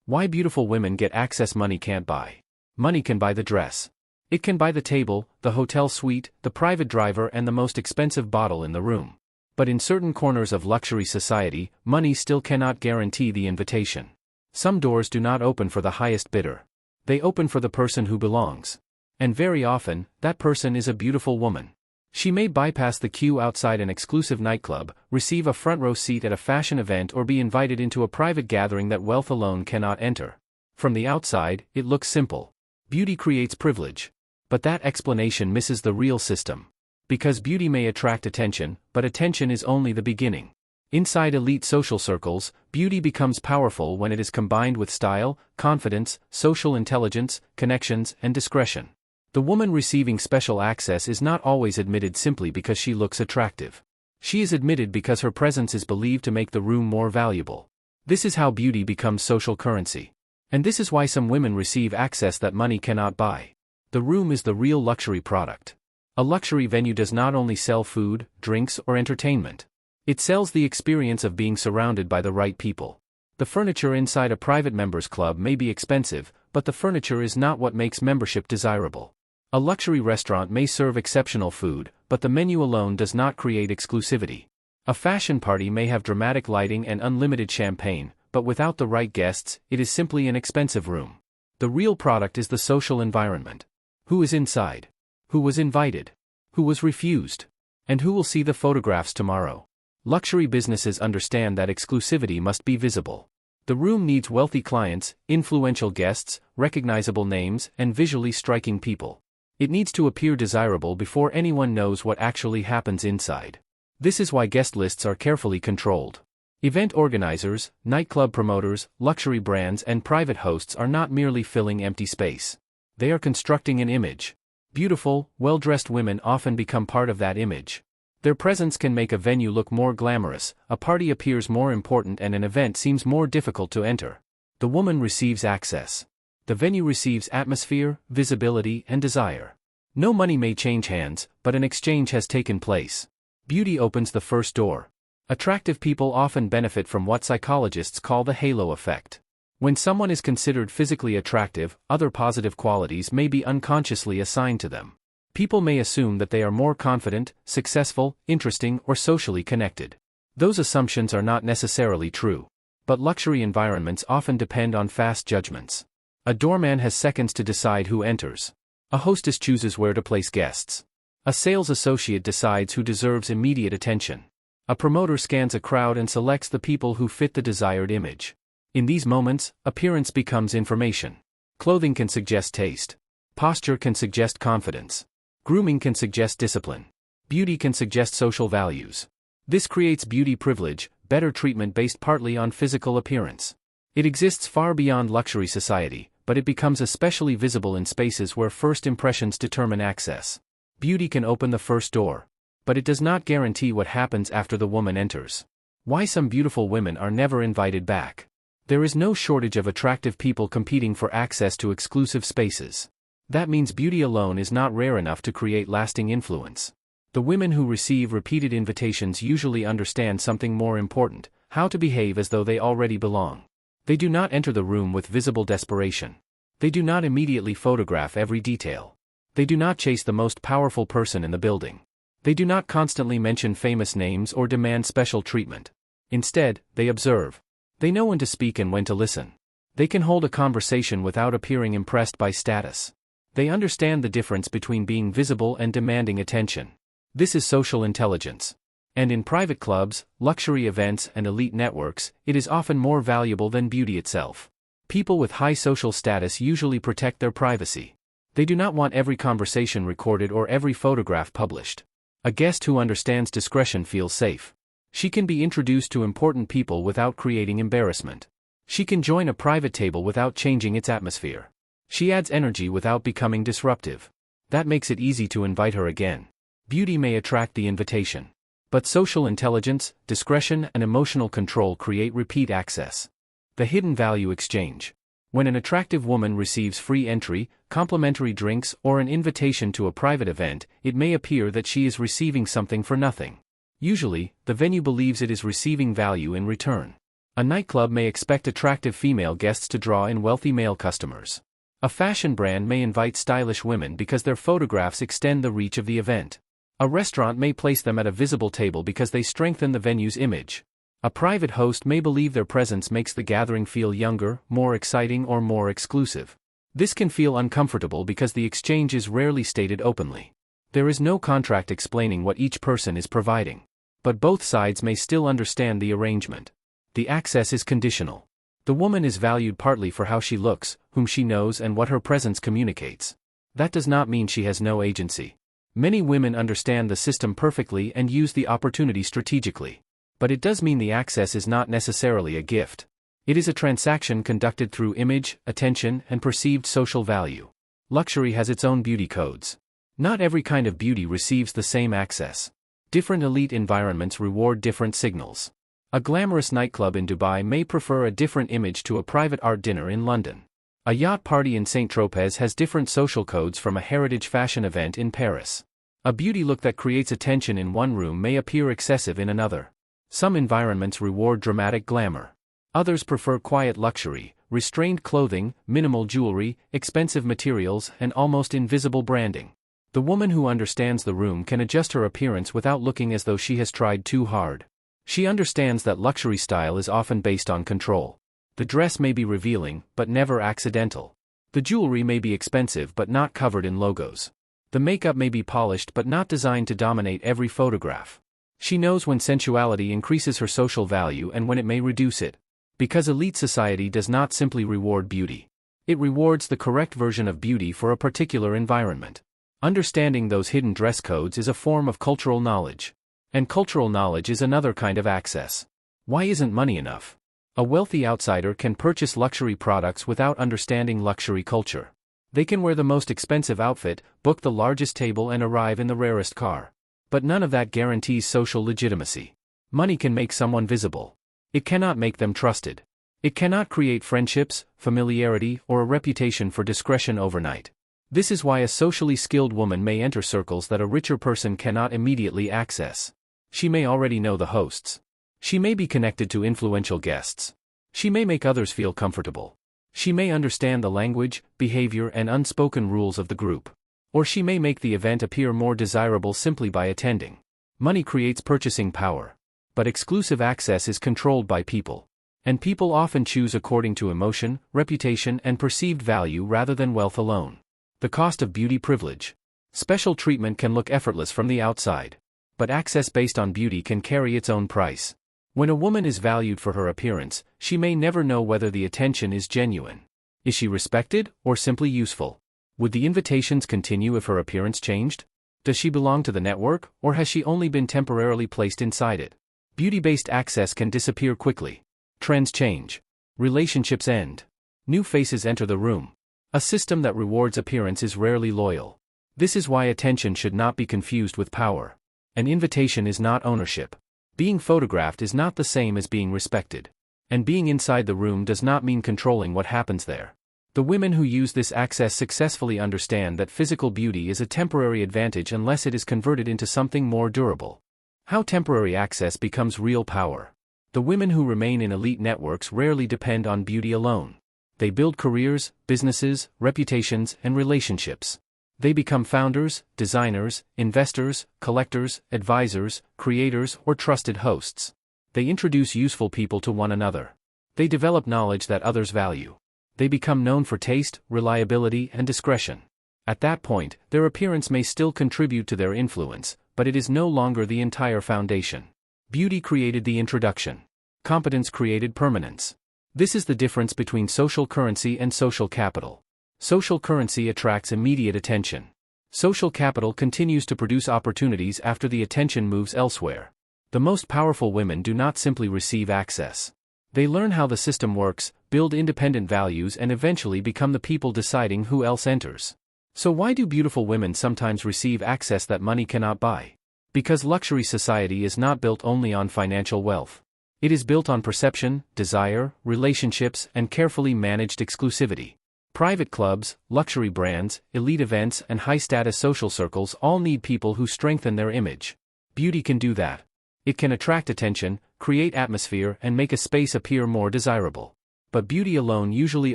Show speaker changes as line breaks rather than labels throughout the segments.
Why beautiful women get access money can't buy. Money can buy the dress. It can buy the table, the hotel suite, the private driver, and the most expensive bottle in the room. But in certain corners of luxury society, money still cannot guarantee the invitation. Some doors do not open for the highest bidder. They open for the person who belongs. And very often, that person is a beautiful woman. She may bypass the queue outside an exclusive nightclub, receive a front-row seat at a fashion event, or be invited into a private gathering that wealth alone cannot enter. From the outside, it looks simple. Beauty creates privilege. But that explanation misses the real system. Because beauty may attract attention, but attention is only the beginning. Inside elite social circles, beauty becomes powerful when it is combined with style, confidence, social intelligence, connections, and discretion. The woman receiving special access is not always admitted simply because she looks attractive. She is admitted because her presence is believed to make the room more valuable. This is how beauty becomes social currency. And this is why some women receive access that money cannot buy. The room is the real luxury product. A luxury venue does not only sell food, drinks, or entertainment. It sells the experience of being surrounded by the right people. The furniture inside a private members club may be expensive, but the furniture is not what makes membership desirable. A luxury restaurant may serve exceptional food, but the menu alone does not create exclusivity. A fashion party may have dramatic lighting and unlimited champagne, but without the right guests, it is simply an expensive room. The real product is the social environment. Who is inside? Who was invited? Who was refused? And who will see the photographs tomorrow? Luxury businesses understand that exclusivity must be visible. The room needs wealthy clients, influential guests, recognizable names, and visually striking people. It needs to appear desirable before anyone knows what actually happens inside. This is why guest lists are carefully controlled. Event organizers, nightclub promoters, luxury brands, and private hosts are not merely filling empty space. They are constructing an image. Beautiful, well-dressed women often become part of that image. Their presence can make a venue look more glamorous, a party appears more important, and an event seems more difficult to enter. The woman receives access. The venue receives atmosphere, visibility, and desire. No money may change hands, but an exchange has taken place. Beauty opens the first door. Attractive people often benefit from what psychologists call the halo effect. When someone is considered physically attractive, other positive qualities may be unconsciously assigned to them. People may assume that they are more confident, successful, interesting, or socially connected. Those assumptions are not necessarily true. But luxury environments often depend on fast judgments. A doorman has seconds to decide who enters. A hostess chooses where to place guests. A sales associate decides who deserves immediate attention. A promoter scans a crowd and selects the people who fit the desired image. In these moments, appearance becomes information. Clothing can suggest taste. Posture can suggest confidence. Grooming can suggest discipline. Beauty can suggest social values. This creates beauty privilege, better treatment based partly on physical appearance. It exists far beyond luxury society, but it becomes especially visible in spaces where first impressions determine access. Beauty can open the first door. But it does not guarantee what happens after the woman enters. Why some beautiful women are never invited back. There is no shortage of attractive people competing for access to exclusive spaces. That means beauty alone is not rare enough to create lasting influence. The women who receive repeated invitations usually understand something more important: how to behave as though they already belong. They do not enter the room with visible desperation. They do not immediately photograph every detail. They do not chase the most powerful person in the building. They do not constantly mention famous names or demand special treatment. Instead, they observe. They know when to speak and when to listen. They can hold a conversation without appearing impressed by status. They understand the difference between being visible and demanding attention. This is social intelligence. And in private clubs, luxury events, and elite networks, it is often more valuable than beauty itself. People with high social status usually protect their privacy. They do not want every conversation recorded or every photograph published. A guest who understands discretion feels safe. She can be introduced to important people without creating embarrassment. She can join a private table without changing its atmosphere. She adds energy without becoming disruptive. That makes it easy to invite her again. Beauty may attract the invitation. But social intelligence, discretion, and emotional control create repeat access. The hidden value exchange. When an attractive woman receives free entry, complimentary drinks, or an invitation to a private event, it may appear that she is receiving something for nothing. Usually, the venue believes it is receiving value in return. A nightclub may expect attractive female guests to draw in wealthy male customers. A fashion brand may invite stylish women because their photographs extend the reach of the event. A restaurant may place them at a visible table because they strengthen the venue's image. A private host may believe their presence makes the gathering feel younger, more exciting, or more exclusive. This can feel uncomfortable because the exchange is rarely stated openly. There is no contract explaining what each person is providing. But both sides may still understand the arrangement. The access is conditional. The woman is valued partly for how she looks, whom she knows, and what her presence communicates. That does not mean she has no agency. Many women understand the system perfectly and use the opportunity strategically. But it does mean the access is not necessarily a gift. It is a transaction conducted through image, attention, and perceived social value. Luxury has its own beauty codes. Not every kind of beauty receives the same access. Different elite environments reward different signals. A glamorous nightclub in Dubai may prefer a different image to a private art dinner in London. A yacht party in Saint-Tropez has different social codes from a heritage fashion event in Paris. A beauty look that creates attention in one room may appear excessive in another. Some environments reward dramatic glamour. Others prefer quiet luxury, restrained clothing, minimal jewelry, expensive materials, and almost invisible branding. The woman who understands the room can adjust her appearance without looking as though she has tried too hard. She understands that luxury style is often based on control. The dress may be revealing, but never accidental. The jewelry may be expensive but not covered in logos. The makeup may be polished but not designed to dominate every photograph. She knows when sensuality increases her social value and when it may reduce it. Because elite society does not simply reward beauty. It rewards the correct version of beauty for a particular environment. Understanding those hidden dress codes is a form of cultural knowledge. And cultural knowledge is another kind of access. Why isn't money enough? A wealthy outsider can purchase luxury products without understanding luxury culture. They can wear the most expensive outfit, book the largest table, and arrive in the rarest car. But none of that guarantees social legitimacy. Money can make someone visible. It cannot make them trusted. It cannot create friendships, familiarity, or a reputation for discretion overnight. This is why a socially skilled woman may enter circles that a richer person cannot immediately access. She may already know the hosts. She may be connected to influential guests. She may make others feel comfortable. She may understand the language, behavior, and unspoken rules of the group. Or she may make the event appear more desirable simply by attending. Money creates purchasing power. But exclusive access is controlled by people. And people often choose according to emotion, reputation, and perceived value rather than wealth alone. The cost of beauty privilege. Special treatment can look effortless from the outside. But access based on beauty can carry its own price. When a woman is valued for her appearance, she may never know whether the attention is genuine. Is she respected, or simply useful? Would the invitations continue if her appearance changed? Does she belong to the network, or has she only been temporarily placed inside it? Beauty-based access can disappear quickly. Trends change. Relationships end. New faces enter the room. A system that rewards appearance is rarely loyal. This is why attention should not be confused with power. An invitation is not ownership. Being photographed is not the same as being respected. And being inside the room does not mean controlling what happens there. The women who use this access successfully understand that physical beauty is a temporary advantage unless it is converted into something more durable. How temporary access becomes real power. The women who remain in elite networks rarely depend on beauty alone. They build careers, businesses, reputations, and relationships. They become founders, designers, investors, collectors, advisors, creators, or trusted hosts. They introduce useful people to one another. They develop knowledge that others value. They become known for taste, reliability, and discretion. At that point, their appearance may still contribute to their influence, but it is no longer the entire foundation. Beauty created the introduction. Competence created permanence. This is the difference between social currency and social capital. Social currency attracts immediate attention. Social capital continues to produce opportunities after the attention moves elsewhere. The most powerful women do not simply receive access. They learn how the system works, build independent values, and eventually become the people deciding who else enters. So why do beautiful women sometimes receive access that money cannot buy? Because luxury society is not built only on financial wealth. It is built on perception, desire, relationships, and carefully managed exclusivity. Private clubs, luxury brands, elite events, and high-status social circles all need people who strengthen their image. Beauty can do that. It can attract attention, create atmosphere and make a space appear more desirable. But beauty alone usually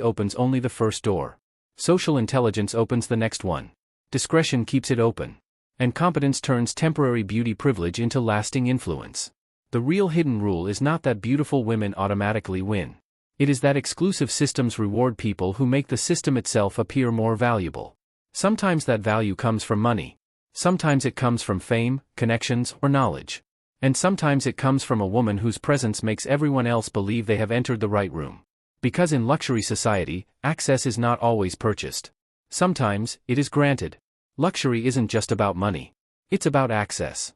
opens only the first door. Social intelligence opens the next one. Discretion keeps it open. And competence turns temporary beauty privilege into lasting influence. The real hidden rule is not that beautiful women automatically win. It is that exclusive systems reward people who make the system itself appear more valuable. Sometimes that value comes from money. Sometimes it comes from fame, connections, or knowledge. And sometimes it comes from a woman whose presence makes everyone else believe they have entered the right room. Because in luxury society, access is not always purchased. Sometimes, it is granted. Luxury isn't just about money. It's about access.